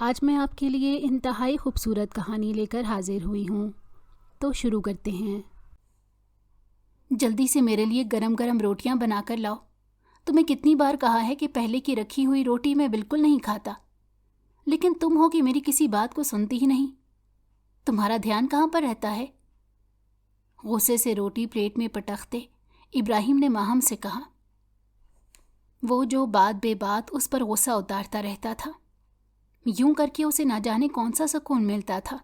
آج میں آپ کے لیے انتہائی خوبصورت کہانی لے کر حاضر ہوئی ہوں، تو شروع کرتے ہیں۔ جلدی سے میرے لیے گرم گرم روٹیاں بنا کر لاؤ۔ تمہیں کتنی بار کہا ہے کہ پہلے کی رکھی ہوئی روٹی میں بالکل نہیں کھاتا، لیکن تم ہو کہ میری کسی بات کو سنتی ہی نہیں۔ تمہارا دھیان کہاں پر رہتا ہے؟ غصے سے روٹی پلیٹ میں پٹختے ابراہیم نے ماہم سے کہا، وہ جو بات بے بات اس پر غصہ اتارتا رہتا تھا۔ یوں کر کے اسے نہ جانے کون سا سکون ملتا تھا۔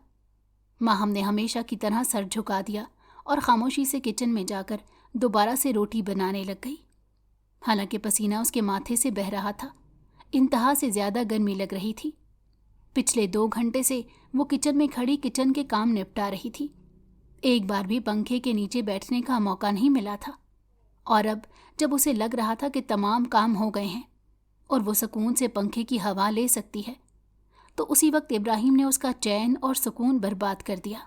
ماہم نے ہمیشہ کی طرح سر جھکا دیا اور خاموشی سے کچن میں جا کر دوبارہ سے روٹی بنانے لگ گئی۔ حالانکہ پسینہ اس کے ماتھے سے بہہ رہا تھا، انتہا سے زیادہ گرمی لگ رہی تھی۔ پچھلے 2 گھنٹے سے وہ کچن میں کھڑی کچن کے کام نپٹا رہی تھی۔ ایک بار بھی پنکھے کے نیچے بیٹھنے کا موقع نہیں ملا تھا، اور اب جب اسے لگ رہا تھا کہ تمام کام ہو گئے ہیں اور وہ سکون سے پنکھے کی ہوا لے سکتی ہے، تو اسی وقت ابراہیم نے اس کا چین اور سکون برباد کر دیا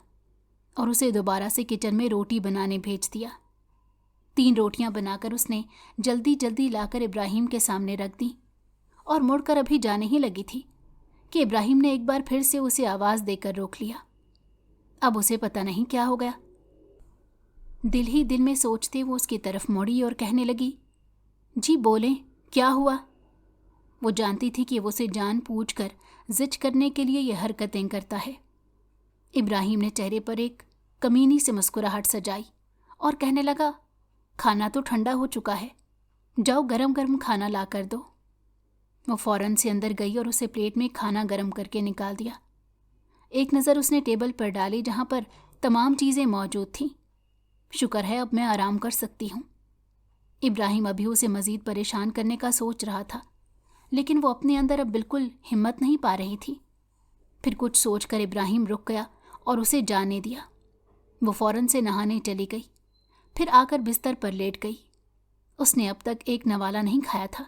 اور اسے دوبارہ سے کچن میں روٹی بنانے بھیج دیا۔ 3 روٹیاں بنا کر اس نے جلدی جلدی لا کر ابراہیم کے سامنے رکھ دیں اور مڑ کر ابھی جانے ہی لگی تھی کہ ابراہیم نے ایک بار پھر سے اسے آواز دے کر روک لیا۔ اب اسے پتہ نہیں کیا ہو گیا۔ دل ہی دل میں سوچتے وہ اس کی طرف مڑی اور کہنے لگی، جی بولیں، کیا ہوا؟ وہ جانتی تھی کہ وہ اسے جان پوچھ کر زج کرنے کے لیے یہ حرکتیں کرتا ہے۔ ابراہیم نے چہرے پر ایک کمینی سے مسکراہٹ سجائی اور کہنے لگا، کھانا تو ٹھنڈا ہو چکا ہے، جاؤ گرم گرم کھانا لا کر دو۔ وہ فوراً سے اندر گئی اور اسے پلیٹ میں کھانا گرم کر کے نکال دیا۔ ایک نظر اس نے ٹیبل پر ڈالی جہاں پر تمام چیزیں موجود تھیں۔ شکر ہے اب میں آرام کر سکتی ہوں۔ ابراہیم ابھی اسے مزید پریشان کرنے کا سوچ رہا تھا، لیکن وہ اپنے اندر اب بالکل ہمت نہیں پا رہی تھی۔ پھر کچھ سوچ کر ابراہیم رک گیا اور اسے جانے دیا۔ وہ فوراً سے نہانے چلی گئی، پھر آ کر بستر پر لیٹ گئی۔ اس نے اب تک ایک نوالہ نہیں کھایا تھا،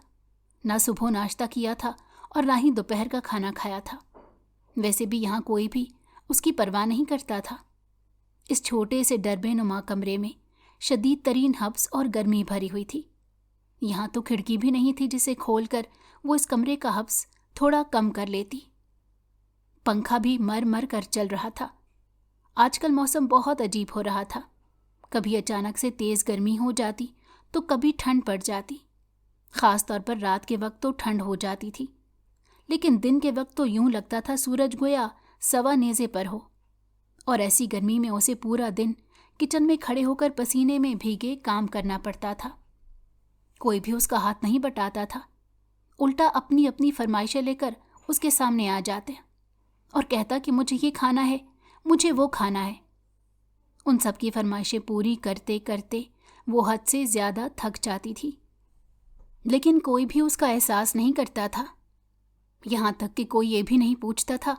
نہ صبح ناشتہ کیا تھا اور نہ ہی دوپہر کا کھانا کھایا تھا۔ ویسے بھی یہاں کوئی بھی اس کی پرواہ نہیں کرتا تھا۔ اس چھوٹے سے ڈربے نما کمرے میں شدید ترین حبس اور گرمی بھری ہوئی تھی۔ یہاں تو کھڑکی بھی نہیں تھی جسے کھول کر وہ اس کمرے کا حبس تھوڑا کم کر لیتی۔ پنکھا بھی مر مر کر چل رہا تھا۔ آج کل موسم بہت عجیب ہو رہا تھا، کبھی اچانک سے تیز گرمی ہو جاتی تو کبھی ٹھنڈ پڑ جاتی۔ خاص طور پر رات کے وقت تو ٹھنڈ ہو جاتی تھی، لیکن دن کے وقت تو یوں لگتا تھا سورج گویا سوا نیزے پر ہو، اور ایسی گرمی میں اسے پورا دن کچن میں کھڑے ہو کر پسینے میں بھیگے کام کرنا پڑتا تھا۔ کوئی بھی اس کا ہاتھ نہیں بٹاتا تھا، الٹا اپنی اپنی فرمائشیں لے کر اس کے سامنے آ جاتے اور کہتا کہ مجھے یہ کھانا ہے، مجھے وہ کھانا ہے۔ ان سب کی فرمائشیں پوری کرتے کرتے وہ حد سے زیادہ تھک جاتی تھی، لیکن کوئی بھی اس کا احساس نہیں کرتا تھا۔ یہاں تک کہ کوئی یہ بھی نہیں پوچھتا تھا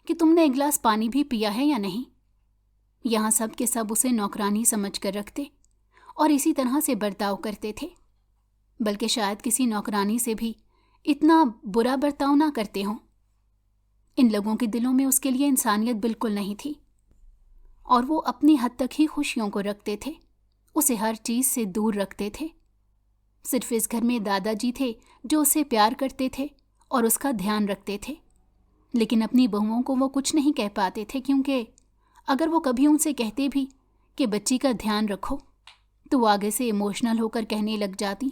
کہ تم نے ایک گلاس پانی بھی پیا ہے یا نہیں۔ یہاں سب کے سب اسے نوکرانی سمجھ کر رکھتے اور اسی طرح سے برتاؤ کرتے تھے، بلکہ شاید کسی نوکرانی سے بھی اتنا برا برتاؤ نہ کرتے ہوں۔ ان لوگوں کے دلوں میں اس کے لیے انسانیت بالکل نہیں تھی، اور وہ اپنی حد تک ہی خوشیوں کو رکھتے تھے، اسے ہر چیز سے دور رکھتے تھے۔ صرف اس گھر میں دادا جی تھے جو اسے پیار کرتے تھے اور اس کا دھیان رکھتے تھے، لیکن اپنی بہوؤں کو وہ کچھ نہیں کہہ پاتے تھے، کیونکہ اگر وہ کبھی ان سے کہتے بھی کہ بچی کا دھیان رکھو تو وہ آگے سے ایموشنل ہو کر کہنے لگ جاتی،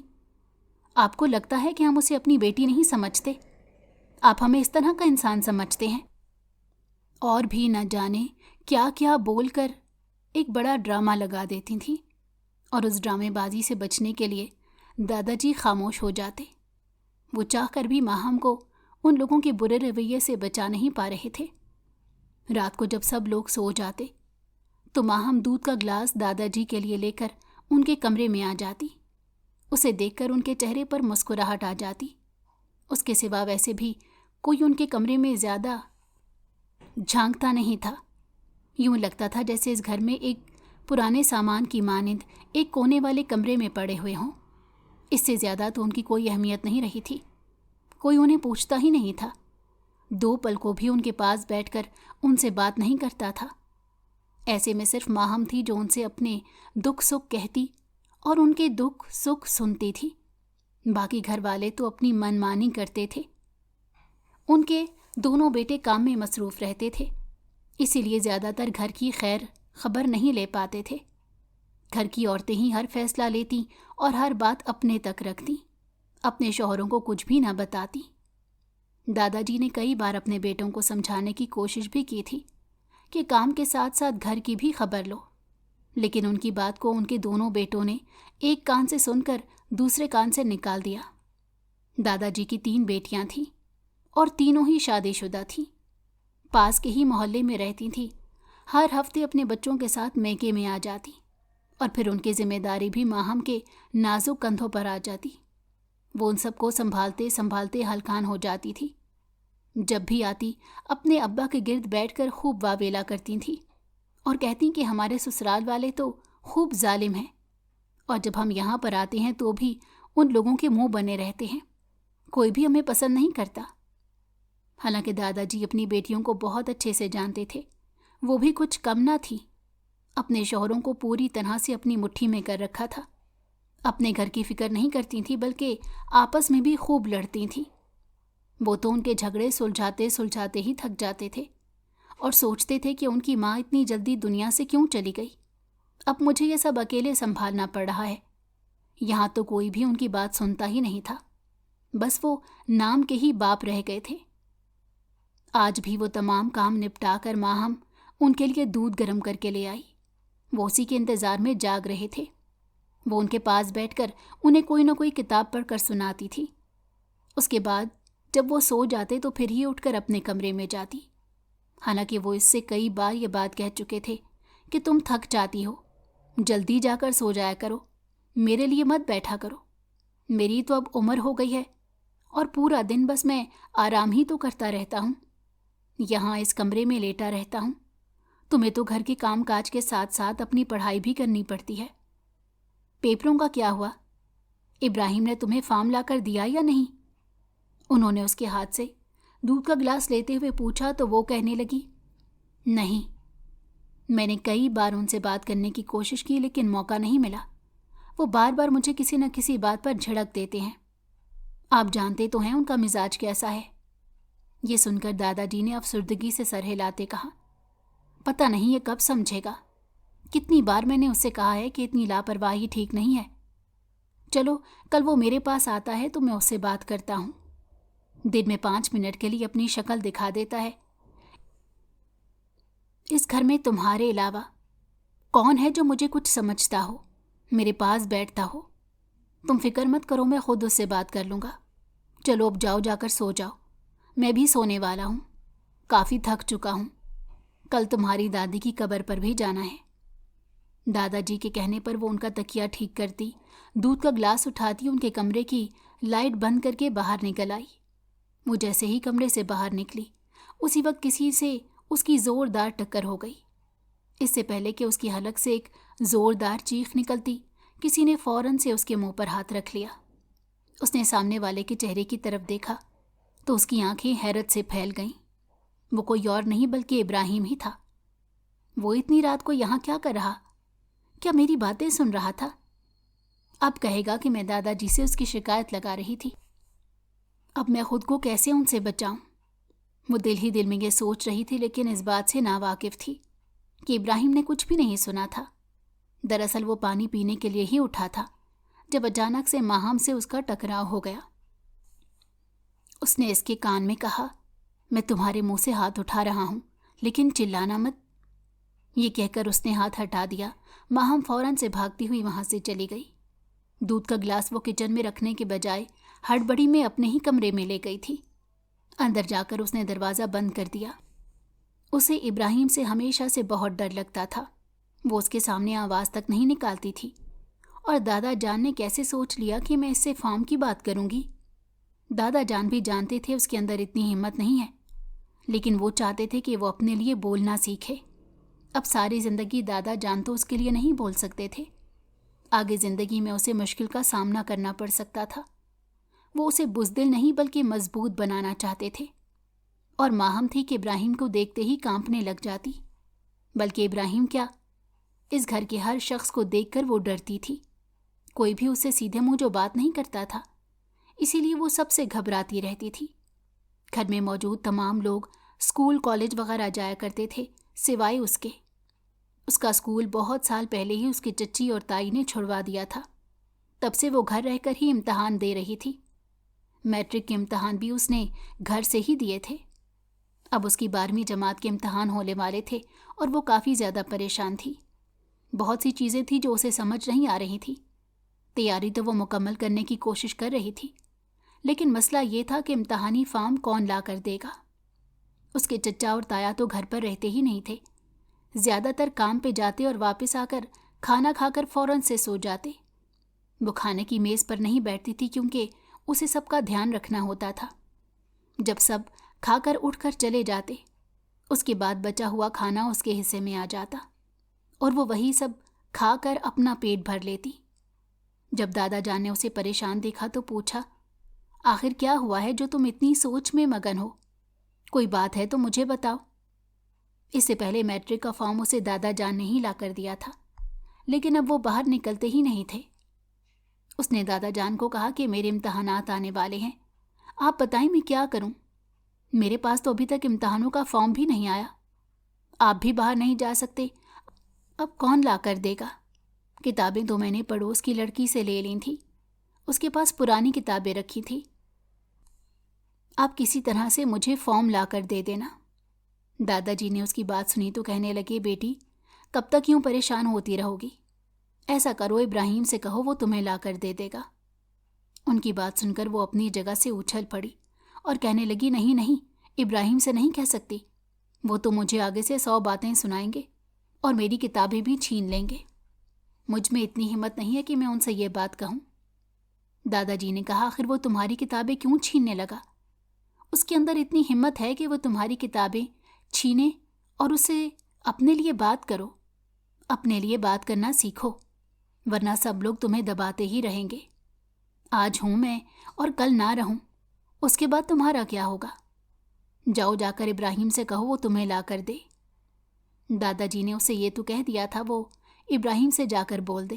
آپ کو لگتا ہے کہ ہم اسے اپنی بیٹی نہیں سمجھتے، آپ ہمیں اس طرح کا انسان سمجھتے ہیں۔ اور بھی نہ جانے کیا کیا بول کر ایک بڑا ڈرامہ لگا دیتی تھیں، اور اس ڈرامے بازی سے بچنے کے لیے دادا جی خاموش ہو جاتے۔ وہ چاہ کر بھی ماہم کو ان لوگوں کے برے رویے سے بچا نہیں پا رہے تھے۔ رات کو جب سب لوگ سو جاتے تو ماہم دودھ کا گلاس دادا جی کے لیے لے کر ان کے کمرے میں آ جاتی۔ اسے دیکھ کر ان کے چہرے پر مسکراہٹ آ جاتی۔ اس کے سوا ویسے بھی کوئی ان کے کمرے میں زیادہ جھانکتا نہیں تھا۔ یوں لگتا تھا جیسے اس گھر میں ایک پرانے سامان کی مانند ایک کونے والے کمرے میں پڑے ہوئے ہوں۔ اس سے زیادہ تو ان کی کوئی اہمیت نہیں رہی تھی، کوئی انہیں پوچھتا ہی نہیں تھا۔ 2 پل کو بھی ان کے پاس بیٹھ کر ان سے بات نہیں کرتا تھا۔ ایسے میں صرف ماہم تھی جو ان سے اپنے دکھ سکھ کہتی اور ان کے دکھ سکھ سنتی تھی۔ باقی گھر والے تو اپنی من مانی کرتے تھے۔ ان کے दोनों बेटे काम में मसरूफ़ रहते थे, इसीलिए ज़्यादातर घर की खैर खबर नहीं ले पाते थे। घर की औरतें ही हर फैसला लेती और हर बात अपने तक रखती, अपने शौहरों को कुछ भी न बताती। दादाजी ने कई बार अपने बेटों को समझाने की कोशिश भी की थी कि काम के साथ साथ घर की भी खबर लो, लेकिन उनकी बात को उनके दोनों बेटों ने एक कान से सुनकर दूसरे कान से निकाल दिया। दादाजी की 3 बेटियां थीं और तीनों ही शादीशुदा थीं। पास के ही मोहल्ले में रहती थीं। हर हफ्ते अपने बच्चों के साथ मैके में आ जाती और फिर उनकी जिम्मेदारी भी माहम के नाजुक कंधों पर आ जाती। वो उन सबको संभालते संभालते हलकान हो जाती थी। जब भी आती अपने अब्बा के गिर्द बैठकर खूब वावेला करती थी और कहती कि हमारे ससुराल वाले तो खूब जालिम हैं, और जब हम यहाँ पर आते हैं तो भी उन लोगों के मुंह बने रहते हैं, कोई भी हमें पसंद नहीं करता। हालांकि दादाजी अपनी बेटियों को बहुत अच्छे से जानते थे, वो भी कुछ कम ना थी। अपने शौहरों को पूरी तरह से अपनी मुट्ठी में कर रखा था। अपने घर की फिक्र नहीं करती थी, बल्कि आपस में भी खूब लड़ती थीं। वो तो उनके झगड़े सुलझाते सुलझाते ही थक जाते थे और सोचते थे कि उनकी माँ इतनी जल्दी दुनिया से क्यों चली गई। अब मुझे ये सब अकेले संभालना पड़ रहा है। यहाँ तो कोई भी उनकी बात सुनता ही नहीं था, बस वो नाम के ही बाप रह गए थे। आज भी वो तमाम काम निपटा कर माहम उनके लिए दूध गर्म करके ले आई। वो उसी के इंतज़ार में जाग रहे थे। वो उनके पास बैठकर उन्हें कोई न कोई किताब पढ़कर सुनाती थी। उसके बाद जब वो सो जाते तो फिर ही उठकर अपने कमरे में जाती। हालांकि वो इससे कई बार ये बात कह चुके थे कि तुम थक जाती हो, जल्दी जाकर सो जाया करो, मेरे लिए मत बैठा करो। मेरी तो अब उम्र हो गई है और पूरा दिन बस मैं आराम ही तो करता रहता हूँ, यहाँ इस कमरे में लेटा रहता हूँ। तुम्हें तो घर के काम काज के साथ साथ अपनी पढ़ाई भी करनी पड़ती है। पेपरों का क्या हुआ? इब्राहिम ने तुम्हें फार्म ला कर दिया या नहीं? उन्होंने उसके हाथ से दूध का गिलास लेते हुए पूछा तो वो कहने लगी, नहीं। मैंने कई बार उनसे बात करने की कोशिश की, लेकिन मौका नहीं मिला। वो बार बार मुझे किसी न किसी बात पर झिड़क देते हैं। आप जानते तो हैं उनका मिजाज कैसा है। ये सुनकर दादाजी ने अफसुर्दगी से सर हिलाते कहा, पता नहीं ये कब समझेगा। कितनी बार मैंने उससे कहा है कि इतनी लापरवाही ठीक नहीं है। चलो कल वो मेरे पास आता है तो मैं उससे बात करता हूँ। दिन में 5 मिनट के लिए अपनी शक्ल दिखा देता है। इस घर में तुम्हारे अलावा कौन है जो मुझे कुछ समझता हो, मेरे पास बैठता हो? तुम फिक्र मत करो, मैं खुद उससे बात कर लूँगा। चलो अब जाओ, जाकर सो जाओ। मैं भी सोने वाला हूँ, काफ़ी थक चुका हूँ। कल तुम्हारी दादी की कब्र पर भी जाना है। दादाजी के कहने पर वो उनका तकिया ठीक करती, दूध का गिलास उठाती, उनके कमरे की लाइट बंद करके बाहर निकल आई। वो जैसे ही कमरे से बाहर निकली, उसी वक्त किसी से उसकी ज़ोरदार टक्कर हो गई। इससे पहले कि उसकी हलक से एक ज़ोरदार चीख निकलती, किसी ने फ़ौरन से उसके मुंह पर हाथ रख लिया। उसने सामने वाले के चेहरे की तरफ देखा तो उसकी आंखें हैरत से फैल गईं। वो कोई और नहीं बल्कि इब्राहिम ही था। वो इतनी रात को यहाँ क्या कर रहा? क्या मेरी बातें सुन रहा था? अब कहेगा कि मैं दादाजी से उसकी शिकायत लगा रही थी। अब मैं खुद को कैसे उनसे बचाऊं? वो दिल ही दिल में ये सोच रही थी, लेकिन इस बात से नावाकिफ थी कि इब्राहिम ने कुछ भी नहीं सुना था। दरअसल वो पानी पीने के लिए ही उठा था जब अचानक से माहम से उसका टकराव हो गया। उसने इसके कान में कहा, मैं तुम्हारे मुंह से हाथ उठा रहा हूं, लेकिन चिल्लाना मत। ये कहकर उसने हाथ हटा दिया। माहम फौरन से भागती हुई वहां से चली गई। दूध का गिलास वो किचन में रखने के बजाय हड़बड़ी में अपने ही कमरे में ले गई थी। अंदर जाकर उसने दरवाज़ा बंद कर दिया। उसे इब्राहिम से हमेशा से बहुत डर लगता था। वो उसके सामने आवाज़ तक नहीं निकालती थी, और दादा जान ने कैसे सोच लिया कि मैं इससे फार्म की बात करूंगी। दादा जान भी जानते थे उसके अंदर इतनी हिम्मत नहीं है, लेकिन वो चाहते थे कि वो अपने लिए बोलना सीखे। अब सारी ज़िंदगी दादा जान तो उसके लिए नहीं बोल सकते थे। आगे ज़िंदगी में उसे मुश्किल का सामना करना पड़ सकता था। वो उसे बुज़दिल नहीं बल्कि मजबूत बनाना चाहते थे, और माहम थी कि इब्राहिम को देखते ही कांपने लग जाती। बल्कि इब्राहिम क्या, इस घर के हर शख्स को देखकर वो डरती थी। कोई भी उससे सीधे मुंह जो बात नहीं करता था, इसीलिए वो सबसे घबराती रहती थी। گھر میں موجود تمام لوگ اسکول کالج وغیرہ جایا کرتے تھے سوائے اس کے۔ اس کا اسکول بہت سال پہلے ہی اس کی چچی اور تائی نے چھڑوا دیا تھا، تب سے وہ گھر رہ کر ہی امتحان دے رہی تھی۔ میٹرک کے امتحان بھی اس نے گھر سے ہی دیے تھے۔ اب اس کی 12ویں جماعت کے امتحان ہونے والے تھے اور وہ کافی زیادہ پریشان تھی۔ بہت سی چیزیں تھیں جو اسے سمجھ نہیں آ رہی تھی۔ تیاری تو وہ مکمل کرنے کی کوشش کر رہی تھی، لیکن مسئلہ یہ تھا کہ امتحانی فارم کون لا کر دے گا۔ اس کے چچا اور تایا تو گھر پر رہتے ہی نہیں تھے، زیادہ تر کام پہ جاتے اور واپس آ کر کھانا کھا کر فوراً سے سو جاتے۔ وہ کھانے کی میز پر نہیں بیٹھتی تھی کیونکہ اسے سب کا دھیان رکھنا ہوتا تھا۔ جب سب کھا کر اٹھ کر چلے جاتے، اس کے بعد بچا ہوا کھانا اس کے حصے میں آ جاتا اور وہ وہی سب کھا کر اپنا پیٹ بھر لیتی۔ جب دادا جان نے اسے پریشان دیکھا تو پوچھا، آخر کیا ہوا ہے جو تم اتنی سوچ میں مگن ہو؟ کوئی بات ہے تو مجھے بتاؤ۔ اس سے پہلے میٹرک کا فارم اسے دادا جان نے ہی لا کر دیا تھا، لیکن اب وہ باہر نکلتے ہی نہیں تھے۔ اس نے دادا جان کو کہا کہ میرے امتحانات آنے والے ہیں، آپ بتائیں میں کیا کروں؟ میرے پاس تو ابھی تک امتحانوں کا فارم بھی نہیں آیا، آپ بھی باہر نہیں جا سکتے، اب کون لا کر دے گا؟ کتابیں تو میں نے پڑوس کی لڑکی سے لے لی تھیں، اس کے پاس پرانی کتابیں رکھی تھی، آپ کسی طرح سے مجھے فارم لا کر دے دینا۔ دادا جی نے اس کی بات سنی تو کہنے لگے، بیٹی کب تک یوں پریشان ہوتی رہو گی؟ ایسا کرو ابراہیم سے کہو، وہ تمہیں لا کر دے دے گا۔ ان کی بات سن کر وہ اپنی جگہ سے اچھل پڑی اور کہنے لگی، نہیں نہیں، ابراہیم سے نہیں کہہ سکتی، وہ تو مجھے آگے سے 100 باتیں سنائیں گے اور میری کتابیں بھی چھین لیں گے۔ مجھ میں اتنی ہمت نہیں ہے کہ میں ان سے یہ بات کہوں۔ دادا جی نے کہا، آخر وہ تمہاری کتابیں کیوں چھیننے لگا؟ اس کے اندر اتنی ہمت ہے کہ وہ تمہاری کتابیں چھینے اور اسے اپنے لیے بات کرو۔ اپنے لیے بات کرنا سیکھو، ورنہ سب لوگ تمہیں دباتے ہی رہیں گے۔ آج ہوں میں اور کل نہ رہوں، اس کے بعد تمہارا کیا ہوگا؟ جاؤ جا کر ابراہیم سے کہو وہ تمہیں لا کر دے۔ دادا جی نے اسے یہ تو کہہ دیا تھا وہ ابراہیم سے جا کر بول دے،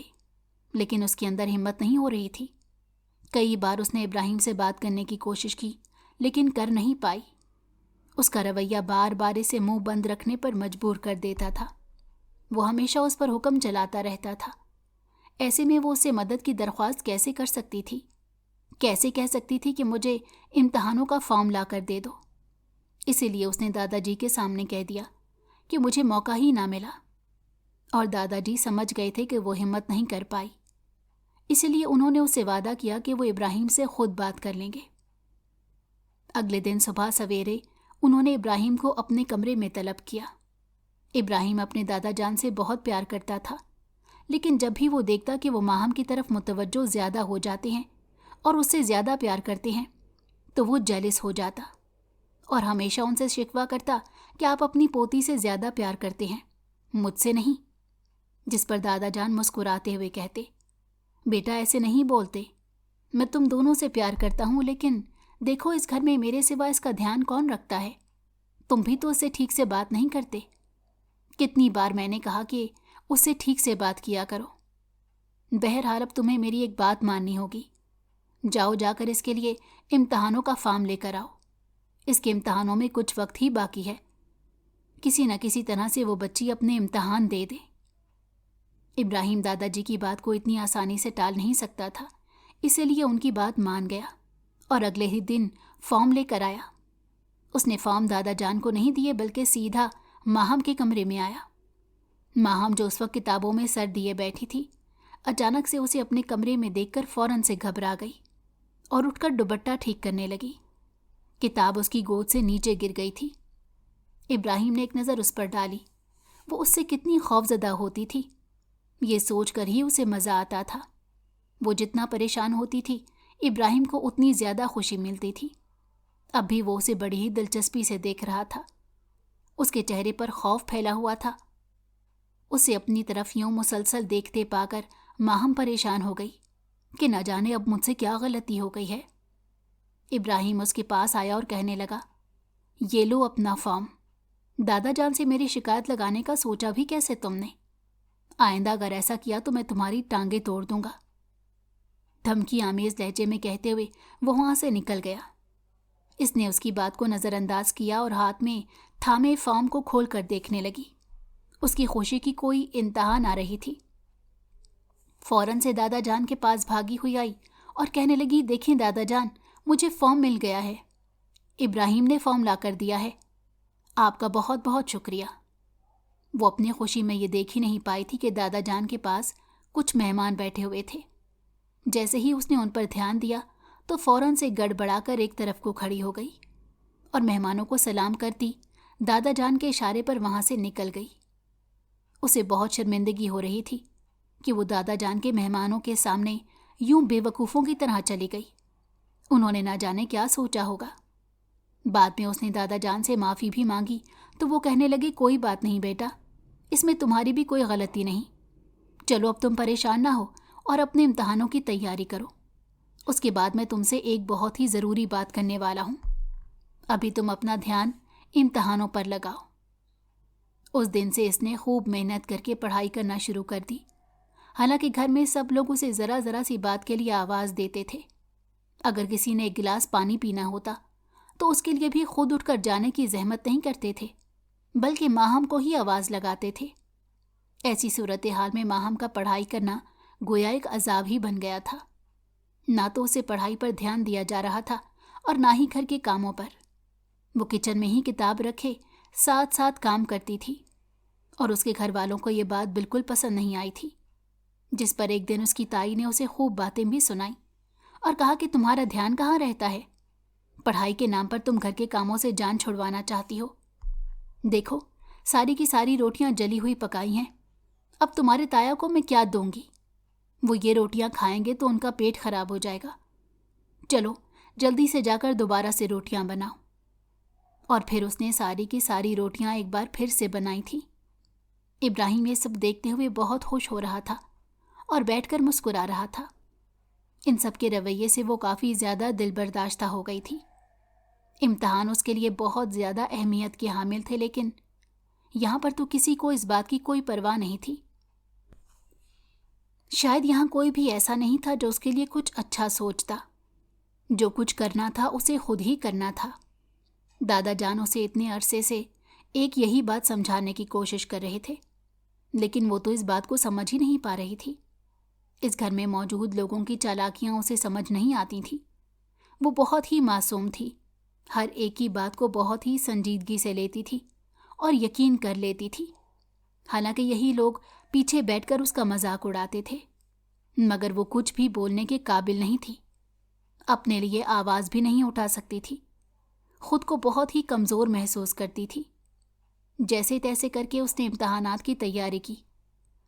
لیکن اس کے اندر ہمت نہیں ہو رہی تھی۔ کئی بار اس نے ابراہیم سے بات کرنے کی کوشش کی لیکن کر نہیں پائی۔ اس کا رویہ بار بار اسے منہ بند رکھنے پر مجبور کر دیتا تھا۔ وہ ہمیشہ اس پر حکم چلاتا رہتا تھا۔ ایسے میں وہ اسے مدد کی درخواست کیسے کر سکتی تھی؟ کیسے کہہ سکتی تھی کہ مجھے امتحانوں کا فارم لا کر دے دو؟ اسی لیے اس نے دادا جی کے سامنے کہہ دیا کہ مجھے موقع ہی نہ ملا، اور دادا جی سمجھ گئے تھے کہ وہ ہمت نہیں کر پائی۔ اسی لیے انہوں نے اسے وعدہ کیا کہ وہ ابراہیم سے خود بات کر لیں گے۔ اگلے دن صبح سویرے انہوں نے ابراہیم کو اپنے کمرے میں طلب کیا۔ ابراہیم اپنے دادا جان سے بہت پیار کرتا تھا، لیکن جب بھی وہ دیکھتا کہ وہ ماہم کی طرف متوجہ زیادہ ہو جاتے ہیں اور اس سے زیادہ پیار کرتے ہیں تو وہ جیلس ہو جاتا اور ہمیشہ ان سے شکوہ کرتا کہ آپ اپنی پوتی سے زیادہ پیار کرتے ہیں، مجھ سے نہیں۔ جس پر دادا جان مسکراتے ہوئے کہتے، بیٹا ایسے نہیں بولتے، میں تم دونوں سے پیار کرتا ہوں، لیکن دیکھو اس گھر میں میرے سوا اس کا دھیان کون رکھتا ہے؟ تم بھی تو اس سے ٹھیک سے بات نہیں کرتے۔ کتنی بار میں نے کہا کہ اس سے ٹھیک سے بات کیا کرو۔ بہرحال اب تمہیں میری ایک بات ماننی ہوگی، جاؤ جا کر اس کے لیے امتحانوں کا فارم لے کر آؤ۔ اس کے امتحانوں میں کچھ وقت ہی باقی ہے، کسی نہ کسی طرح سے وہ بچی اپنے امتحان دے دے۔ ابراہیم دادا جی کی بات کو اتنی آسانی سے ٹال نہیں سکتا تھا، اسی لیے ان کی بات مان گیا اور اگلے ہی دن فارم لے کر آیا۔ اس نے فارم دادا جان کو نہیں دیے بلکہ سیدھا ماہم کے کمرے میں آیا۔ ماہم جو اس وقت کتابوں میں سر دیے بیٹھی تھی، اچانک سے اسے اپنے کمرے میں دیکھ کر فوراً سے گھبرا گئی اور اٹھ کر دوپٹہ ٹھیک کرنے لگی۔ کتاب اس کی گود سے نیچے گر گئی تھی۔ ابراہیم نے ایک نظر اس پر ڈالی، وہ اس سے کتنی خوفزدہ ہوتی تھی، یہ سوچ کر ہی اسے مزہ آتا تھا۔ وہ جتنا پریشان ہوتی تھی ابراہیم کو اتنی زیادہ خوشی ملتی تھی۔ اب بھی وہ اسے بڑی ہی دلچسپی سے دیکھ رہا تھا، اس کے چہرے پر خوف پھیلا ہوا تھا۔ اسے اپنی طرف یوں مسلسل دیکھتے پا کر ماہم پریشان ہو گئی کہ نہ جانے اب مجھ سے کیا غلطی ہو گئی ہے۔ ابراہیم اس کے پاس آیا اور کہنے لگا، یہ لو اپنا فارم، دادا جان سے میری شکایت لگانے کا سوچا بھی کیسے تم نے؟ آئندہ اگر ایسا کیا تو میں تمہاری ٹانگیں توڑ دوں گا۔ دھمکی آمیز لہجے میں کہتے ہوئے وہ وہاں سے نکل گیا۔ اس نے اس کی بات کو نظر انداز کیا اور ہاتھ میں تھامے فارم کو کھول کر دیکھنے لگی۔ اس کی خوشی کی کوئی انتہا نہ رہی تھی۔ فوراً سے دادا جان کے پاس بھاگی ہوئی آئی اور کہنے لگی، دیکھیں دادا جان، مجھے فارم مل گیا ہے، ابراہیم نے فارم لا کر دیا ہے، آپ کا بہت بہت شکریہ۔ وہ اپنی خوشی میں یہ دیکھ ہی نہیں پائی تھی کہ دادا جان کے پاس کچھ مہمان بیٹھے ہوئے تھے۔ جیسے ہی اس نے ان پر دھیان دیا تو فوراً سے گڑبڑا کر ایک طرف کو کھڑی ہو گئی اور مہمانوں کو سلام کرتی دادا جان کے اشارے پر وہاں سے نکل گئی۔ اسے بہت شرمندگی ہو رہی تھی کہ وہ دادا جان کے مہمانوں کے سامنے یوں بے وقوفوں کی طرح چلی گئی۔ انہوں نے نہ جانے کیا سوچا ہوگا۔ بعد میں اس نے دادا جان سے معافی بھی مانگی تو وہ کہنے لگے، کوئی بات نہیں بیٹا، اس میں تمہاری بھی کوئی غلطی نہیں، چلو اب تم پریشان نہ ہو اور اپنے امتحانوں کی تیاری کرو، اس کے بعد میں تم سے ایک بہت ہی ضروری بات کرنے والا ہوں، ابھی تم اپنا دھیان امتحانوں پر لگاؤ۔ اس دن سے اس نے خوب محنت کر کے پڑھائی کرنا شروع کر دی۔ حالانکہ گھر میں سب لوگ اسے ذرا ذرا سی بات کے لیے آواز دیتے تھے۔ اگر کسی نے ایک گلاس پانی پینا ہوتا تو اس کے لیے بھی خود اٹھ کر جانے کی زحمت نہیں کرتے تھے، بلکہ ماہم کو ہی آواز لگاتے تھے۔ ایسی صورتحال میں ماہم کا پڑھائی کرنا گویا ایک عذاب ہی بن گیا تھا۔ نہ تو اسے پڑھائی پر دھیان دیا جا رہا تھا اور نہ ہی گھر کے کاموں پر۔ وہ کچن میں ہی کتاب رکھے ساتھ ساتھ کام کرتی تھی اور اس کے گھر والوں کو یہ بات بالکل پسند نہیں آئی تھی، جس پر ایک دن اس کی تائی نے اسے خوب باتیں بھی سنائیں اور کہا کہ تمہارا دھیان کہاں رہتا ہے؟ پڑھائی کے نام پر تم گھر کے کاموں سے جان چھڑوانا چاہتی ہو۔ دیکھو ساری کی ساری روٹیاں جلی ہوئی پکائی ہیں، اب تمہارے تایا کو میں کیا دوں گی؟ وہ یہ روٹیاں کھائیں گے تو ان کا پیٹ خراب ہو جائے گا، چلو جلدی سے جا کر دوبارہ سے روٹیاں بناؤ۔ اور پھر اس نے ساری کی ساری روٹیاں ایک بار پھر سے بنائی تھیں۔ ابراہیم یہ سب دیکھتے ہوئے بہت خوش ہو رہا تھا اور بیٹھ کر مسکرا رہا تھا۔ ان سب کے رویے سے وہ کافی زیادہ دل برداشتہ ہو گئی تھی۔ امتحان اس کے لیے بہت زیادہ اہمیت کے حامل تھے، لیکن یہاں پر تو کسی کو اس بات کی کوئی پرواہ نہیں تھی۔ شاید یہاں کوئی بھی ایسا نہیں تھا جو اس کے لیے کچھ اچھا سوچتا۔ جو کچھ کرنا تھا اسے خود ہی کرنا تھا۔ دادا جان اسے اتنے عرصے سے ایک یہی بات سمجھانے کی کوشش کر رہے تھے، لیکن وہ تو اس بات کو سمجھ ہی نہیں پا رہی تھی۔ اس گھر میں موجود لوگوں کی چالاکیاں اسے سمجھ نہیں آتی تھیں۔ وہ بہت ہی معصوم تھی، ہر ایک کی بات کو بہت ہی سنجیدگی سے لیتی تھی اور یقین کر لیتی تھی۔ حالانکہ یہی لوگ پیچھے بیٹھ کر اس کا مذاق اڑاتے تھے، مگر وہ کچھ بھی بولنے کے قابل نہیں تھی، اپنے لیے آواز بھی نہیں اٹھا سکتی تھی، خود کو بہت ہی کمزور محسوس کرتی تھی۔ جیسے تیسے کر کے اس نے امتحانات کی تیاری کی،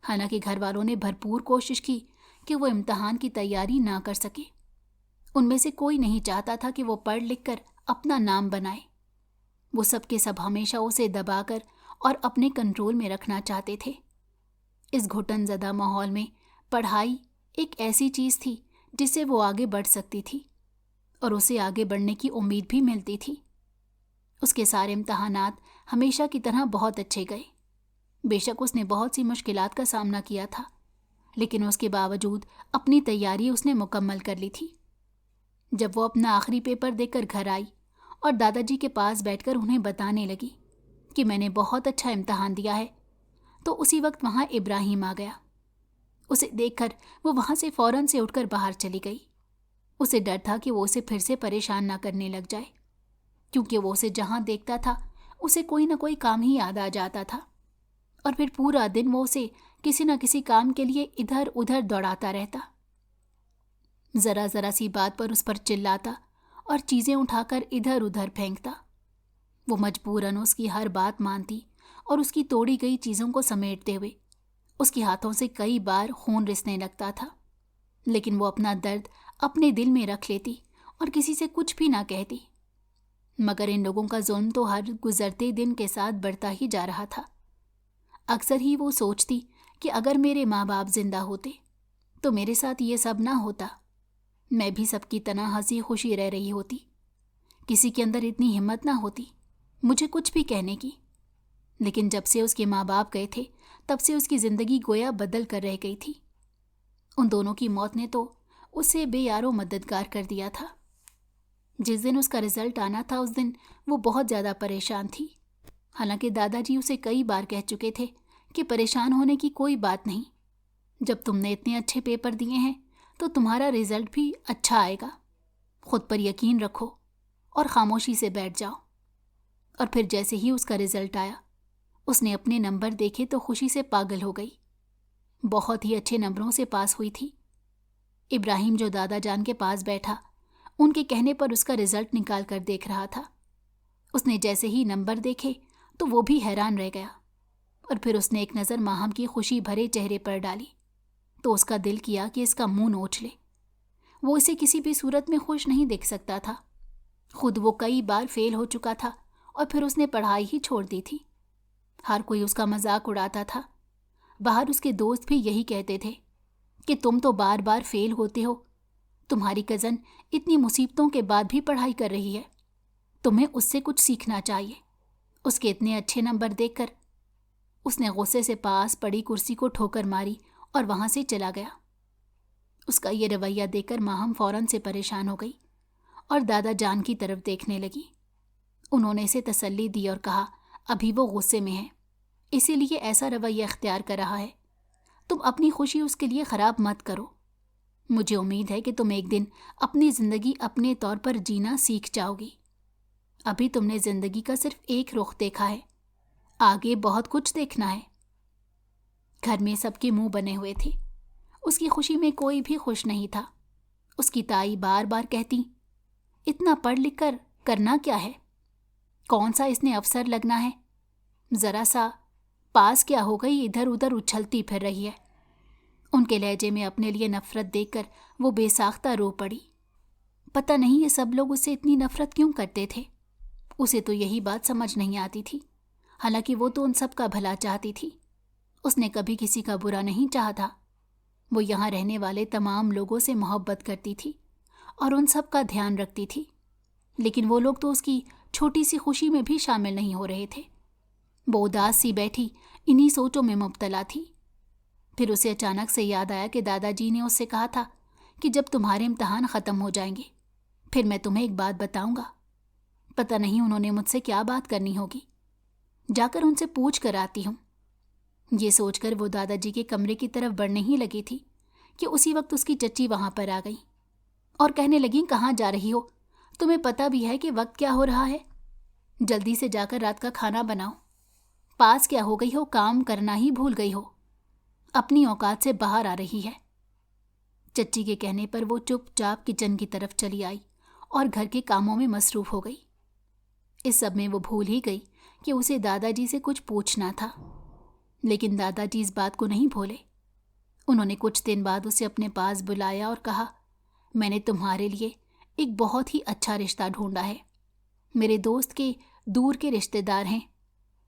حالانکہ گھر والوں نے بھرپور کوشش کی کہ وہ امتحان کی تیاری نہ کر سکے۔ ان میں سے کوئی نہیں چاہتا تھا کہ وہ پڑھ لکھ کر اپنا نام بنائے۔ وہ سب کے سب ہمیشہ اسے دبا کر اور اپنے کنٹرول میں رکھنا چاہتے تھے۔ اس گھٹن زدہ ماحول میں پڑھائی ایک ایسی چیز تھی جس سے وہ آگے بڑھ سکتی تھی اور اسے آگے بڑھنے کی امید بھی ملتی تھی۔ اس کے سارے امتحانات ہمیشہ کی طرح بہت اچھے گئے۔ بے شک اس نے بہت سی مشکلات کا سامنا کیا تھا، لیکن اس کے باوجود اپنی تیاری اس نے مکمل کر لی تھی۔ جب وہ اپنا آخری پیپر دے کر گھر آئی اور دادا جی کے پاس بیٹھ کر انہیں بتانے لگی کہ میں نے بہت اچھا امتحان دیا ہے، تو اسی وقت وہاں ابراہیم آ گیا۔ اسے دیکھ کر وہ وہاں سے فوراً سے اٹھ کر باہر چلی گئی۔ اسے ڈر تھا کہ وہ اسے پھر سے پریشان نہ کرنے لگ جائے، کیونکہ وہ اسے جہاں دیکھتا تھا اسے کوئی نہ کوئی کام ہی یاد آ جاتا تھا، اور پھر پورا دن وہ اسے کسی نہ کسی کام کے لیے ادھر ادھر دوڑاتا رہتا، ذرا ذرا سی بات پر اس پر چلاتا اور چیزیں اٹھا کر ادھر ادھر پھینکتا۔ وہ مجبوراً اس کی ہر بات مانتی اور اس کی توڑی گئی چیزوں کو سمیٹتے ہوئے اس کے ہاتھوں سے کئی بار خون رسنے لگتا تھا، لیکن وہ اپنا درد اپنے دل میں رکھ لیتی اور کسی سے کچھ بھی نہ کہتی۔ مگر ان لوگوں کا ظلم تو ہر گزرتے دن کے ساتھ بڑھتا ہی جا رہا تھا۔ اکثر ہی وہ سوچتی کہ اگر میرے ماں باپ زندہ ہوتے تو میرے ساتھ یہ سب نہ ہوتا، میں بھی سب کی طرح ہنسی خوشی رہ رہی ہوتی، کسی کے اندر اتنی ہمت نہ ہوتی مجھے کچھ بھی کہنے کی۔ لیکن جب سے اس کے ماں باپ گئے تھے تب سے اس کی زندگی گویا بدل کر رہ گئی تھی۔ ان دونوں کی موت نے تو اسے بے یار و مددگار کر دیا تھا۔ जिस दिन उसका रिजल्ट आना था उस दिन वो बहुत ज़्यादा परेशान थी। हालांकि दादाजी उसे कई बार कह चुके थे कि परेशान होने की कोई बात नहीं, जब तुमने इतने अच्छे पेपर दिए हैं तो तुम्हारा रिजल्ट भी अच्छा आएगा। खुद पर यकीन रखो और खामोशी से बैठ जाओ। और फिर जैसे ही उसका रिजल्ट आया, उसने अपने नंबर देखे तो खुशी से पागल हो गई। बहुत ही अच्छे नंबरों से पास हुई थी। इब्राहिम जो दादा जान के पास बैठा, उनके कहने पर उसका रिजल्ट निकाल कर देख रहा था। उसने जैसे ही नंबर देखे तो वो भी हैरान रह गया। और फिर उसने एक नज़र माहम की खुशी भरे चेहरे पर डाली तो उसका दिल किया कि इसका मुंह नोच ले। वो इसे किसी भी सूरत में खुश नहीं देख सकता था। खुद वो कई बार फेल हो चुका था और फिर उसने पढ़ाई ही छोड़ दी थी। हर कोई उसका मजाक उड़ाता था। बाहर उसके दोस्त भी यही कहते थे कि तुम तो बार बार फेल होते हो, तुम्हारी कज़न इतनी मुसीबतों के बाद भी पढ़ाई कर रही है, तुम्हें उससे कुछ सीखना चाहिए। उसके इतने अच्छे नंबर देखकर उसने गुस्से से पास पड़ी कुर्सी को ठोकर मारी और वहां से चला गया। उसका ये रवैया देखकर माहम फौरन से परेशान हो गई और दादा जान की तरफ देखने लगी। उन्होंने इसे तसल्ली दी और कहा, अभी वो गुस्से में है, इसीलिए ऐसा रवैया इख्तियार कर रहा है। तुम अपनी खुशी उसके लिए ख़राब मत करो। मुझे उम्मीद है कि तुम एक दिन अपनी ज़िंदगी अपने तौर पर जीना सीख जाओगी। अभी तुमने ज़िंदगी का सिर्फ एक रुख देखा है, आगे बहुत कुछ देखना है। घर में सबके मुंह बने हुए थे। उसकी खुशी में कोई भी खुश नहीं था। उसकी ताई बार बार कहती, इतना पढ़ लिख कर करना क्या है, कौन सा इसने अफसर लगना है, ज़रा सा पास क्या हो गई, इधर उधर उछलती फिर रही है। उनके लहजे में अपने लिए नफरत देखकर वो बेसाख्ता रो पड़ी। पता नहीं ये सब लोग उससे इतनी नफरत क्यों करते थे। उसे तो यही बात समझ नहीं आती थी। हालांकि वो तो उन सब का भला चाहती थी। उसने कभी किसी का बुरा नहीं चाहा था। वो यहाँ रहने वाले तमाम लोगों से मोहब्बत करती थी और उन सब का ध्यान रखती थी। लेकिन वो लोग तो उसकी छोटी सी खुशी में भी शामिल नहीं हो रहे थे। वो उदास सी बैठी इन्हीं सोचों में मुब्तला थी। फिर उसे अचानक से याद आया कि दादाजी ने उससे कहा था कि जब तुम्हारे इम्तिहान ख़त्म हो जाएंगे फिर मैं तुम्हें एक बात बताऊंगा। पता नहीं उन्होंने मुझसे क्या बात करनी होगी, जाकर उनसे पूछ कर आती हूँ। ये सोचकर वो दादाजी के कमरे की तरफ बढ़ने ही लगी थी कि उसी वक्त उसकी चच्ची वहाँ पर आ गई और कहने लगी, कहाँ जा रही हो, तुम्हें पता भी है कि वक्त क्या हो रहा है, जल्दी से जाकर रात का खाना बनाओ। पास क्या हो गई हो, काम करना ही भूल गई हो, अपनी औकात से बाहर आ रही है। चच्ची के कहने पर वो चुपचाप किचन की तरफ चली आई और घर के कामों में मसरूफ हो गई। इस सब में वो भूल ही गई कि उसे दादाजी से कुछ पूछना था। लेकिन दादाजी इस बात को नहीं भूले। उन्होंने कुछ दिन बाद उसे अपने पास बुलाया और कहा, मैंने तुम्हारे लिए एक बहुत ही अच्छा रिश्ता ढूंढा है। मेरे दोस्त के दूर के रिश्तेदार हैं।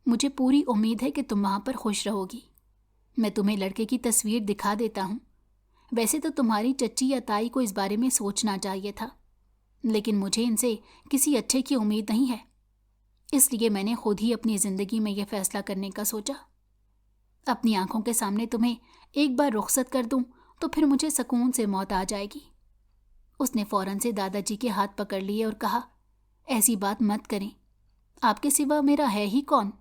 मुझे पूरी उम्मीद है कि तुम वहाँ पर खुश रहोगी। मैं तुम्हें लड़के की तस्वीर दिखा देता हूँ। वैसे तो तुम्हारी चच्ची या ताई को इस बारे में सोचना चाहिए था, लेकिन मुझे इनसे किसी अच्छे की उम्मीद नहीं है, इसलिए मैंने खुद ही अपनी ज़िंदगी में यह फैसला करने का सोचा। अपनी आंखों के सामने तुम्हें एक बार रुखसत कर दूं तो फिर मुझे सुकून से मौत आ जाएगी। उसने फौरन से दादाजी के हाथ पकड़ लिए और कहा, ऐसी बात मत करें, आपके सिवा मेरा है ही कौन।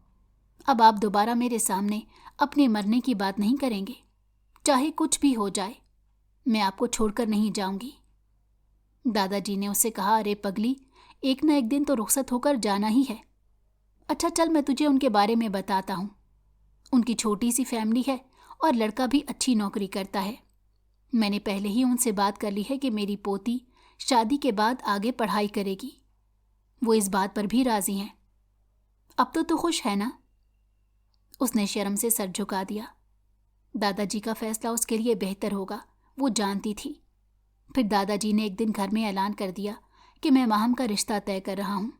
अब आप दोबारा मेरे सामने अपने मरने की बात नहीं करेंगे। चाहे कुछ भी हो जाए, मैं आपको छोड़कर नहीं जाऊंगी। दादाजी ने उससे कहा, अरे पगली, एक न एक दिन तो रुखसत होकर जाना ही है। अच्छा चल, मैं तुझे उनके बारे में बताता हूँ। उनकी छोटी सी फैमिली है और लड़का भी अच्छी नौकरी करता है। मैंने पहले ही उनसे बात कर ली है कि मेरी पोती शादी के बाद आगे पढ़ाई करेगी। वो इस बात पर भी राजी हैं। अब तो तू खुश है ना? उसने शर्म से सर झुका दिया। दादाजी का फैसला उसके लिए बेहतर होगा, वो जानती थी। फिर दादाजी ने एक दिन घर में ऐलान कर दिया कि मैं माहम का रिश्ता तय कर रहा हूँ।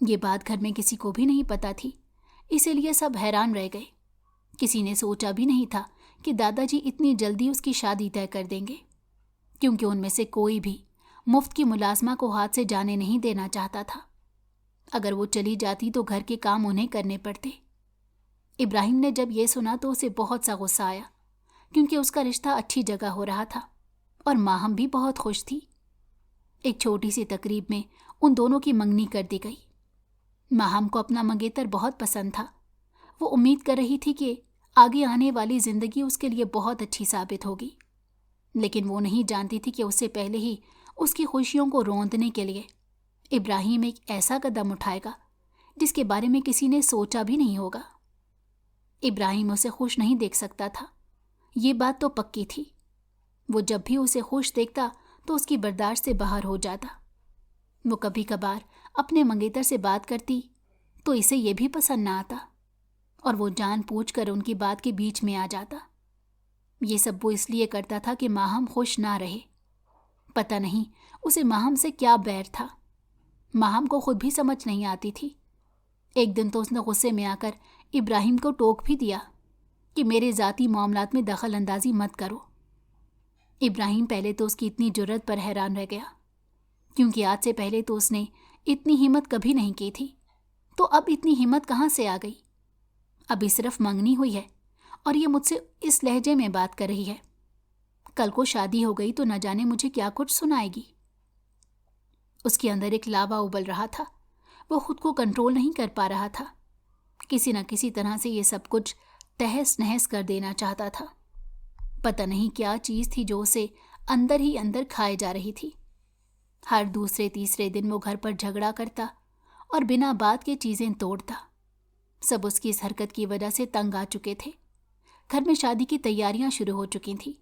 ये बात घर में किसी को भी नहीं पता थी, इसीलिए सब हैरान रह गए। किसी ने सोचा भी नहीं था कि दादाजी इतनी जल्दी उसकी शादी तय कर देंगे, क्योंकि उनमें से कोई भी मुफ्त की मुलाजमा को हाथ से जाने नहीं देना चाहता था। अगर वो चली जाती तो घर के काम उन्हें करने पड़ते। इब्राहिम ने जब ये सुना तो उसे बहुत सा गुस्सा आया, क्योंकि उसका रिश्ता अच्छी जगह हो रहा था और माहम भी बहुत खुश थी। एक छोटी सी तकरीब में उन दोनों की मंगनी कर दी गई। माहम को अपना मंगेतर बहुत पसंद था। वो उम्मीद कर रही थी कि आगे आने वाली जिंदगी उसके लिए बहुत अच्छी साबित होगी, लेकिन वो नहीं जानती थी कि उससे पहले ही उसकी खुशियों को रौंदने के लिए इब्राहिम एक ऐसा कदम उठाएगा जिसके बारे में किसी ने सोचा भी नहीं होगा। इब्राहिम उसे खुश नहीं देख सकता था, ये बात तो पक्की थी। वो जब भी उसे खुश देखता तो उसकी बर्दाश्त से बाहर हो जाता। वो कभी कभार अपने मंगेतर से बात करती तो इसे ये भी पसंद ना आता और वो जानबूझकर उनकी बात के बीच में आ जाता। ये सब वो इसलिए करता था कि माहम खुश ना रहे। पता नहीं उसे माहम से क्या बैर था। माहम को खुद भी समझ नहीं आती थी। एक दिन तो उसने गुस्से में आकर इब्राहिम को टोक भी दिया कि मेरे ज़ाती मामलात में दखल अंदाजी मत करो। इब्राहिम पहले तो उसकी इतनी जुर्रत पर हैरान रह गया, क्योंकि आज से पहले तो उसने इतनी हिम्मत कभी नहीं की थी। तो अब इतनी हिम्मत कहाँ से आ गई? अभी सिर्फ मंगनी हुई है और ये मुझसे इस लहजे में बात कर रही है। कल को शादी हो गई तो न जाने मुझे क्या कुछ सुनाएगी। उसके अंदर एक लावा उबल रहा था। वो खुद को कंट्रोल नहीं कर पा रहा था। किसी न किसी तरह से ये सब कुछ तहस नहस कर देना चाहता था। पता नहीं क्या चीज़ थी जो उसे अंदर ही अंदर खाए जा रही थी। हर दूसरे तीसरे दिन वो घर पर झगड़ा करता और बिना बात के चीज़ें तोड़ता। सब उसकी इस हरकत की वजह से तंग आ चुके थे। घर में शादी की तैयारियां शुरू हो चुकी थीं।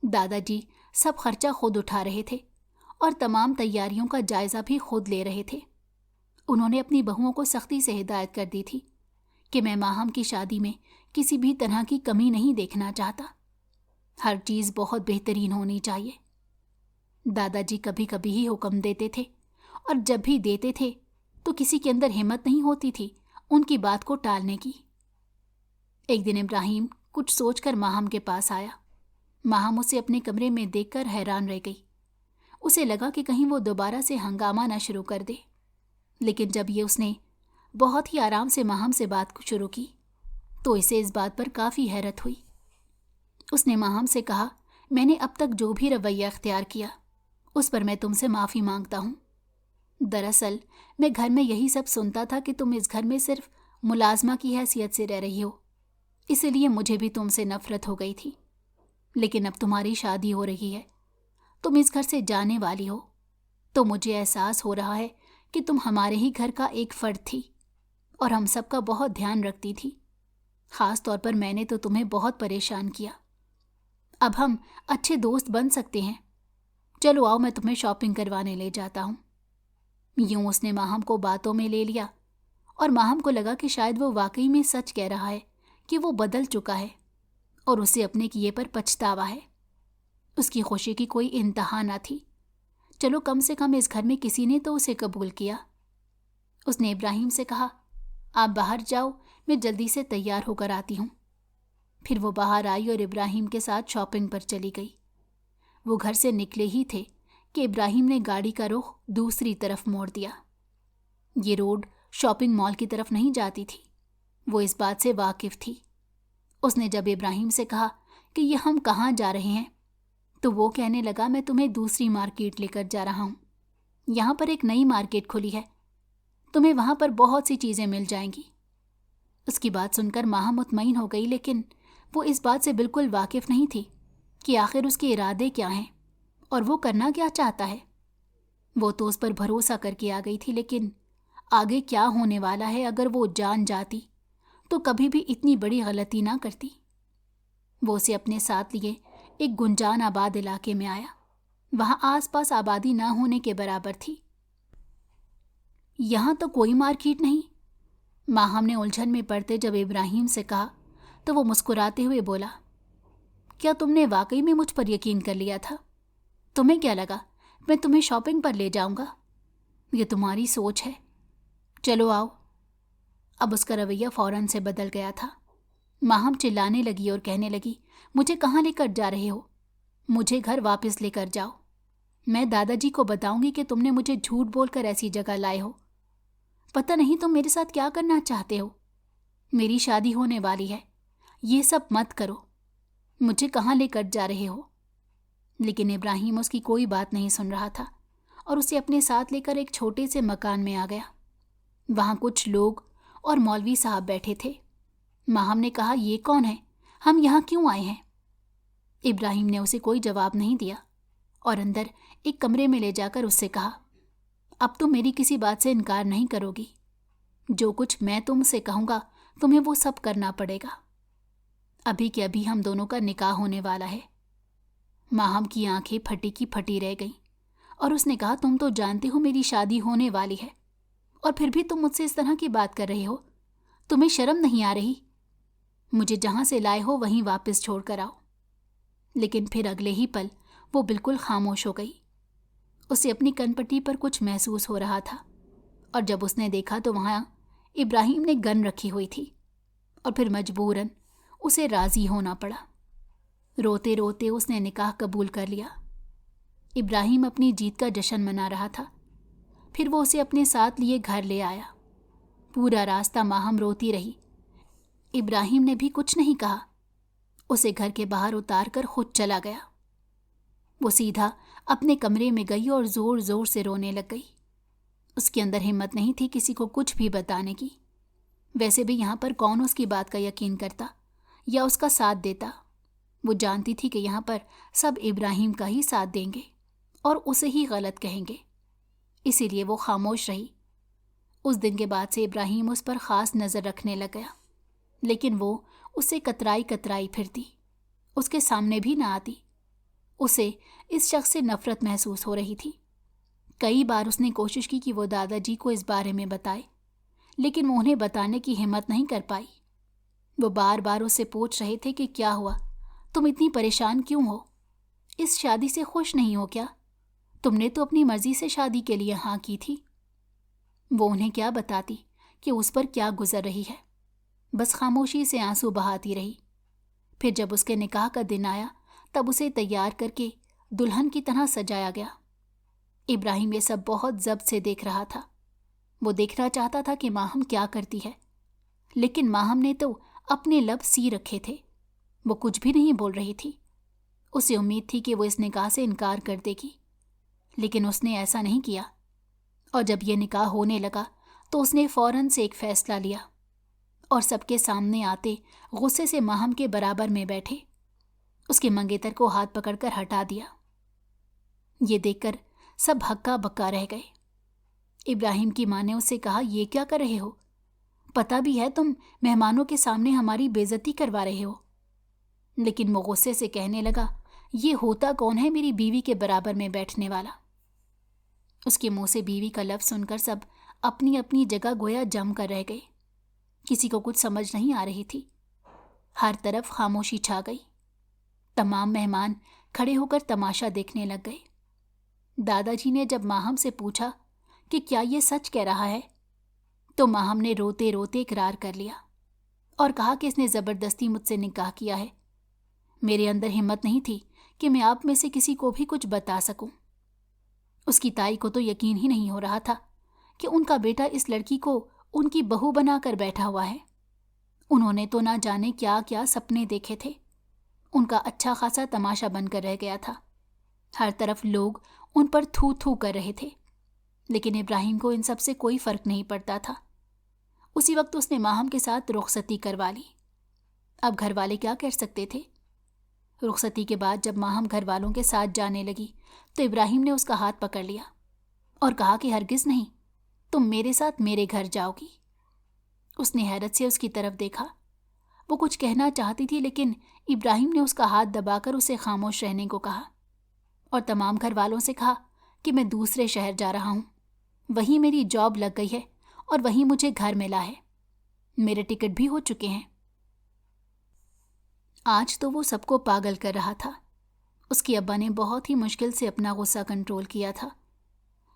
दादाजी सब खर्चा खुद उठा रहे थे और तमाम तैयारियों का जायजा भी खुद ले रहे थे। उन्होंने अपनी बहुओं को सख्ती से हिदायत कर दी थी कि मैं माहम की शादी में किसी भी तरह की कमी नहीं देखना चाहता। हर चीज़ बहुत बेहतरीन होनी चाहिए। दादाजी कभी कभी ही हुक्म देते थे और जब भी देते थे तो किसी के अंदर हिम्मत नहीं होती थी उनकी बात को टालने की। एक दिन इब्राहिम कुछ सोचकर माहम के पास आया। माहम उसे अपने कमरे में देखकर हैरान रह गई। उसे लगा कि कहीं वो दोबारा से हंगामा न शुरू कर दे, लेकिन जब ये उसने बहुत ही आराम से माहम से बात शुरू की तो इसे इस बात पर काफ़ी हैरत हुई। उसने माहम से कहा, मैंने अब तक जो भी रवैया अख्तियार किया उस पर मैं तुमसे माफ़ी मांगता हूँ। दरअसल मैं घर में यही सब सुनता था कि तुम इस घर में सिर्फ मुलाजमा की हैसियत से रह रही हो, इसलिए मुझे भी तुमसे नफरत हो गई थी। लेकिन अब तुम्हारी शादी हो रही है, तुम इस घर से जाने वाली हो, तो मुझे एहसास हो रहा है कि तुम हमारे ही घर का एक फ़र्द थी और हम सबका बहुत ध्यान रखती थी। ख़ास तौर पर मैंने तो तुम्हें बहुत परेशान किया। अब हम अच्छे दोस्त बन सकते हैं। चलो आओ, मैं तुम्हें शॉपिंग करवाने ले जाता हूँ। यूँ उसने माहम को बातों में ले लिया और माहम को लगा कि शायद वो वाकई में सच कह रहा है कि वो बदल चुका है और उसे अपने किए पर पछतावा है। उसकी खुशी की कोई इंतहा न थी। चलो कम से कम इस घर में किसी ने तो उसे कबूल किया। उसने इब्राहिम से कहा, आप बाहर जाओ, मैं जल्दी से तैयार होकर आती हूँ। फिर वो बाहर आई और इब्राहिम के साथ शॉपिंग पर चली गई। वो घर से निकले ही थे कि इब्राहिम ने गाड़ी का रुख दूसरी तरफ मोड़ दिया। ये रोड शॉपिंग मॉल की तरफ नहीं जाती थी। वो इस बात से वाकिफ थी। उसने जब इब्राहिम से कहा कि ये हम कहाँ जा रहे हैं, तो वो कहने लगा, मैं तुम्हें दूसरी मार्केट लेकर जा रहा हूँ। यहाँ पर एक नई मार्केट खुली है, तुम्हें वहाँ पर बहुत सी चीज़ें मिल जाएंगी। उसकी बात सुनकर माहम मुतमईन हो गई, लेकिन वो इस बात से बिल्कुल वाकिफ नहीं थी कि आखिर उसके इरादे क्या हैं और वो करना क्या चाहता है। वो तो उस पर भरोसा करके आ गई थी, लेकिन आगे क्या होने वाला है अगर वो जान जाती तो कभी भी इतनी बड़ी गलती ना करती। वो उसे अपने साथ लिए एक गुंजान आबाद इलाके में आया। वहाँ आसपास आबादी ना होने के बराबर थी। यहाँ तो कोई मार्केट नहीं। माहम ने उलझन में पड़ते जब इब्राहिम से कहा तो वो मुस्कुराते हुए बोला, क्या तुमने वाकई में मुझ पर यकीन कर लिया था? तुम्हें क्या लगा मैं तुम्हें शॉपिंग पर ले जाऊंगा? ये तुम्हारी सोच है। चलो आओ। अब उसका रवैया फौरन से बदल गया था। माहम चिल्लाने लगी और कहने लगी, मुझे कहाँ लेकर जा रहे हो? मुझे घर वापस लेकर जाओ। मैं दादाजी को बताऊंगी कि तुमने मुझे झूठ बोलकर ऐसी जगह लाए हो। पता नहीं तुम मेरे साथ क्या करना चाहते हो। मेरी शादी होने वाली है, ये सब मत करो। मुझे कहाँ लेकर जा रहे हो? लेकिन इब्राहिम उसकी कोई बात नहीं सुन रहा था और उसे अपने साथ लेकर एक छोटे से मकान में आ गया। वहाँ कुछ लोग और मौलवी साहब बैठे थे। माहम ने कहा, ये कौन है? हम यहाँ क्यों आए हैं? इब्राहिम ने उसे कोई जवाब नहीं दिया और अंदर एक कमरे में ले जाकर उससे कहा, अब तुम मेरी किसी बात से इनकार नहीं करोगी। जो कुछ मैं तुमसे कहूँगा तुम्हें वो सब करना पड़ेगा। अभी के अभी हम दोनों का निकाह होने वाला है। माहम की आंखें फटी की फटी रह गईं और उसने कहा, तुम तो जानते हो मेरी शादी होने वाली है और फिर भी तुम मुझसे इस तरह की बात कर रहे हो। तुम्हें शर्म नहीं आ रही? मुझे जहाँ से लाए हो वहीं वापस छोड़ कर आओ। लेकिन फिर अगले ही पल वो बिल्कुल खामोश हो गई। उसे अपनी कनपट्टी पर कुछ महसूस हो रहा था और जब उसने देखा तो वहाँ इब्राहिम ने गन रखी हुई थी और फिर मजबूरन उसे राज़ी होना पड़ा। रोते रोते उसने निकाह कबूल कर लिया। इब्राहिम अपनी जीत का जश्न मना रहा था। फिर वो उसे अपने साथ लिए घर ले आया। पूरा रास्ता माहम रोती रही। इब्राहिम ने भी कुछ नहीं कहा। उसे घर के बाहर उतार कर खुद चला गया। वो सीधा अपने कमरे में गई और ज़ोर ज़ोर से रोने लग गई। उसके अंदर हिम्मत नहीं थी किसी को कुछ भी बताने की। वैसे भी यहाँ पर कौन उसकी बात का यकीन करता या उसका साथ देता। वो जानती थी कि यहाँ पर सब इब्राहिम का ही साथ देंगे और उसे ही गलत कहेंगे, इसीलिए वो खामोश रही। उस दिन के बाद से इब्राहिम उस पर ख़ास नज़र रखने लग गया, लेकिन वो उससे कतराई कतराई फिरती, उसके सामने भी ना आती। उसे इस शख्स से नफ़रत महसूस हो रही थी। कई बार उसने कोशिश की कि वो दादाजी को इस बारे में बताए, लेकिन वो उन्हें बताने की हिम्मत नहीं कर पाई। वो बार बार उससे पूछ रहे थे कि क्या हुआ, तुम इतनी परेशान क्यों हो? इस शादी से खुश नहीं हो क्या? तुमने तो अपनी मर्जी से शादी के लिए हाँ की थी। वो उन्हें क्या बताती कि उस पर क्या गुजर रही है। बस खामोशी से आंसू बहाती रही। फिर जब उसके निकाह का दिन आया तब उसे तैयार करके दुल्हन की तरह सजाया गया। इब्राहिम ये सब बहुत ज़ब्त से देख रहा था। वो देखना चाहता था कि माहम क्या करती है, लेकिन माहम ने तो अपने लब सी रखे थे। वो कुछ भी नहीं बोल रही थी। उसे उम्मीद थी कि वो इस निकाह से इनकार कर देगी, लेकिन उसने ऐसा नहीं किया। और जब ये निकाह होने लगा तो उसने फ़ौरन से एक फ़ैसला लिया और सबके सामने आते गुस्से से माहम के बराबर में बैठे उसके मंगेतर को हाथ पकड़कर हटा दिया। ये देखकर सब हक्का बक्का रह गए। इब्राहिम की माँ ने उससे कहा, ये क्या कर रहे हो? पता भी है तुम मेहमानों के सामने हमारी बेइज्जती करवा रहे हो। लेकिन वो गुस्से से कहने लगा, ये होता कौन है मेरी बीवी के बराबर में बैठने वाला? उसके मुंह से बीवी का लफ्ज़ सुनकर सब अपनी अपनी जगह गोया जम कर रह गए। किसी को कुछ समझ नहीं आ रही थी। हर तरफ खामोशी छा गई। तमाम मेहमान खड़े होकर तमाशा देखने लग गए। दादाजी ने जब माहम से पूछा कि क्या ये सच कह रहा है, तो माहम ने रोते रोते इकरार कर लिया और कहा कि इसने ज़बरदस्ती मुझसे निकाह किया है। मेरे अंदर हिम्मत नहीं थी कि मैं आप में से किसी को भी कुछ बता सकूं। उसकी ताई को तो यकीन ही नहीं हो रहा था कि उनका बेटा इस लड़की को उनकी बहू बनाकर बैठा हुआ है। उन्होंने तो ना जाने क्या क्या सपने देखे थे। उनका अच्छा खासा तमाशा बनकर रह गया था। हर तरफ लोग उन पर थू थू कर रहे थे, लेकिन इब्राहिम को इन सब से कोई फ़र्क नहीं पड़ता था। उसी वक्त उसने माहम के साथ रुखसती करवा ली। अब घर वाले क्या कर सकते थे? रुखसती के बाद जब माहम घर वालों के साथ जाने लगी तो इब्राहिम ने उसका हाथ पकड़ लिया और कहा कि हरगिज़ नहीं, तुम मेरे साथ मेरे घर जाओगी। उसने हैरत से उसकी तरफ देखा। वो कुछ कहना चाहती थी, लेकिन इब्राहिम ने उसका हाथ दबाकर उसे खामोश रहने को कहा और तमाम घर वालों से कहा कि मैं दूसरे शहर जा रहा हूँ। वहीं मेरी जॉब लग गई है और वहीं मुझे घर मिला है। मेरे टिकट भी हो चुके हैं। आज तो वो सबको पागल कर रहा था। उसकी अब्बा ने बहुत ही मुश्किल से अपना गुस्सा कंट्रोल किया था।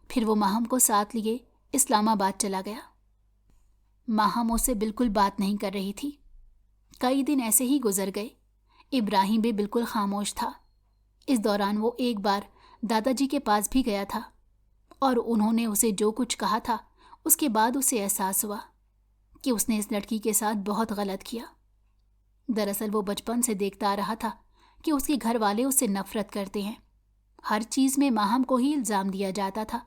फिर वो माहम को साथ लिए इस्लामाबाद चला गया। माहम उससे बिल्कुल बात नहीं कर रही थी। कई दिन ऐसे ही गुजर गए। इब्राहिम भी बिल्कुल खामोश था। इस दौरान वो एक बार दादाजी के पास भी गया था और उन्होंने उसे जो कुछ कहा था उसके बाद उसे एहसास हुआ कि उसने इस लड़की के साथ बहुत गलत किया। दरअसल वो बचपन से देखता आ रहा था कि उसके घर वाले उससे नफ़रत करते हैं हर चीज़ में माहम को ही इल्ज़ाम दिया जाता था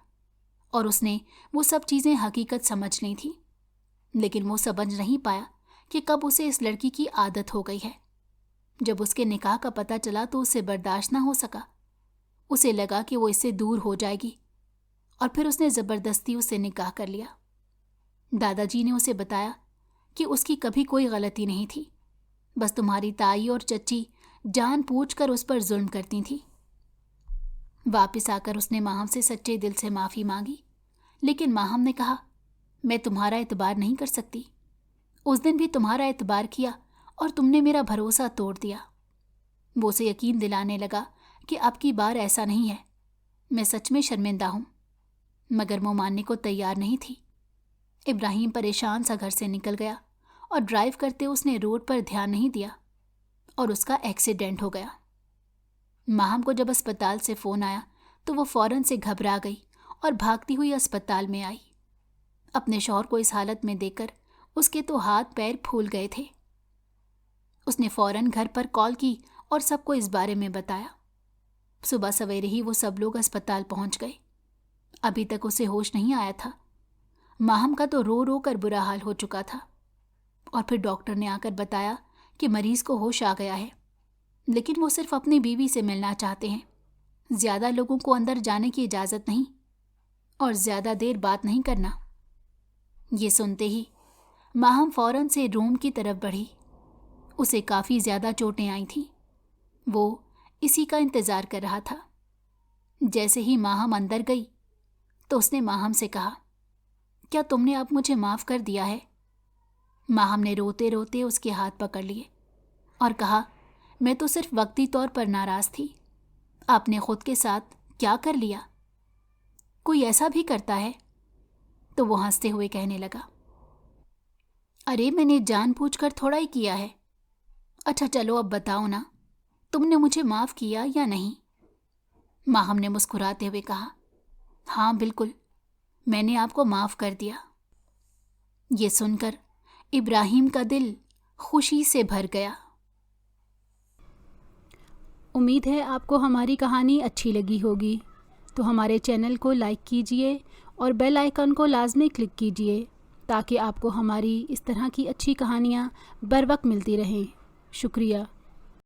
और उसने वो सब चीज़ें हकीकत समझ ली थी, लेकिन वो समझ नहीं पाया कि कब उसे इस लड़की की आदत हो गई है। जब उसके निकाह का पता चला तो उसे बर्दाश्त ना हो सका। उसे लगा कि वो इससे दूर हो जाएगी और फिर उसने ज़बरदस्ती उससे निकाह कर लिया। दादाजी ने उसे बताया कि उसकी कभी कोई गलती नहीं थी, बस तुम्हारी ताई और चच्ची जानबूझकर उस पर जुल्म करती थी। वापस आकर उसने माहम से सच्चे दिल से माफ़ी मांगी, लेकिन माहम ने कहा, मैं तुम्हारा एतबार नहीं कर सकती। उस दिन भी तुम्हारा एतबार किया और तुमने मेरा भरोसा तोड़ दिया। वो उसे यकीन दिलाने लगा कि अब की बार ऐसा नहीं है, मैं सच में शर्मिंदा हूँ, मगर वो मानने को तैयार नहीं थी। इब्राहिम परेशान सा घर से निकल गया और ड्राइव करते उसने रोड पर ध्यान नहीं दिया और उसका एक्सीडेंट हो गया। माहम को जब अस्पताल से फ़ोन आया तो वो फ़ौरन से घबरा गई और भागती हुई अस्पताल में आई। अपने शौहर को इस हालत में देखकर उसके तो हाथ पैर फूल गए थे। उसने फ़ौरन घर पर कॉल की और सबको इस बारे में बताया। सुबह सवेरे ही वो सब लोग अस्पताल पहुंच गए। अभी तक उसे होश नहीं आया था। माहम का तो रो रो कर बुरा हाल हो चुका था और फिर डॉक्टर ने आकर बताया कि मरीज़ को होश आ गया है, लेकिन वो सिर्फ अपनी बीवी से मिलना चाहते हैं। ज़्यादा लोगों को अंदर जाने की इजाज़त नहीं और ज़्यादा देर बात नहीं करना। ये सुनते ही माहम फ़ौरन से रूम की तरफ बढ़ी। उसे काफ़ी ज़्यादा चोटें आई थीं। वो इसी का इंतज़ार कर रहा था। जैसे ही माहम अंदर गई तो उसने माहम से कहा, क्या तुमने अब मुझे माफ़ कर दिया है? माहम ने रोते रोते उसके हाथ पकड़ लिए और कहा, मैं तो सिर्फ वक्ती तौर पर नाराज़ थी। आपने खुद के साथ क्या कर लिया? कोई ऐसा भी करता है? तो वो हंसते हुए कहने लगा, अरे मैंने जानबूझकर थोड़ा ही किया है। अच्छा चलो अब बताओ ना, तुमने मुझे माफ़ किया या नहीं? माहम ने मुस्कुराते हुए कहा, हाँ बिल्कुल, मैंने आपको माफ़ कर दिया। ये सुनकर इब्राहिम का दिल खुशी से भर गया। उम्मीद है आपको हमारी कहानी अच्छी लगी होगी, तो हमारे चैनल को लाइक कीजिए और बेल आइकन को लाजमी क्लिक कीजिए ताकि आपको हमारी इस तरह की अच्छी कहानियाँ बर वक्त मिलती रहें। शुक्रिया।